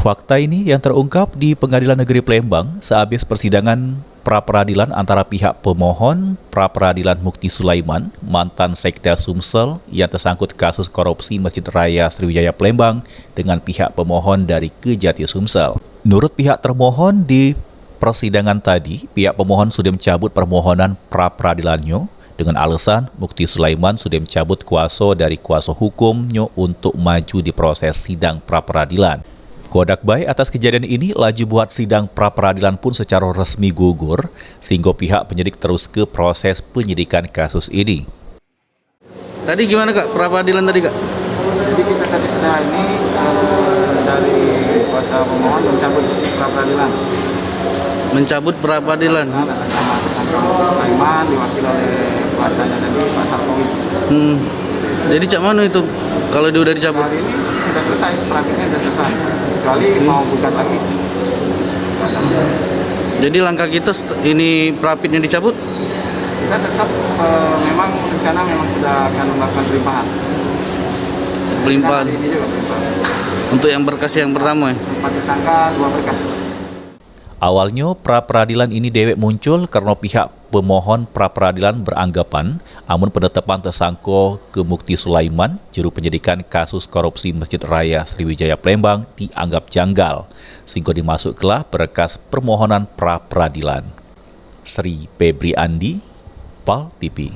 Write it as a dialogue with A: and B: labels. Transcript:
A: Fakta ini yang terungkap di Pengadilan Negeri Palembang sehabis persidangan pra-peradilan antara pihak pemohon pra-peradilan Mukti Sulaiman, mantan Sekda Sumsel yang tersangkut kasus korupsi Masjid Raya Sriwijaya Palembang dengan pihak pemohon dari Kejati Sumsel. Menurut pihak termohon di persidangan tadi, pihak pemohon sudah mencabut permohonan pra-peradilannya dengan alasan Mukti Sulaiman sudah mencabut kuasa dari kuasa hukumnya untuk maju di proses sidang pra-peradilan. Kodak baik atas kejadian ini laju buat sidang pra-peradilan pun secara resmi gugur, sehingga pihak penyidik terus ke proses penyidikan kasus ini.
B: Tadi gimana Kak, pra-peradilan tadi Kak?
C: Jadi kita tadi sudah ini dari kuasa pemohon mencabut pra-peradilan.
B: Mencabut pra-peradilan?
C: Sama Sulaiman diwakili oleh kuasanya tadi Pak Sarkowi.
B: Jadi cak mana itu kalau dia udah dicabut?
C: Hari ini sudah selesai, pra-peradilannya sudah selesai. Kecuali mau gugat lagi.
B: Jadi langkah kita ini pra-peradilannya dicabut?
C: Kita tetap memang rencana memang sudah akan melakukan pelimpahan.
B: Pelimpahan?
C: Ini juga pelimpahan.
B: Untuk yang berkas yang pertama ya?
C: 4 tersangka, 2 berkas.
A: Awalnya pra-peradilan ini dewek muncul karena pihak pemohon pra-peradilan beranggapan amun penetapan tersangka ke Mukti Sulaiman, juru penyidikan kasus korupsi Masjid Raya Sriwijaya Palembang dianggap janggal, sehingga dimasuklah berkas permohonan pra-peradilan. Sri Febri Andi, PAL TV.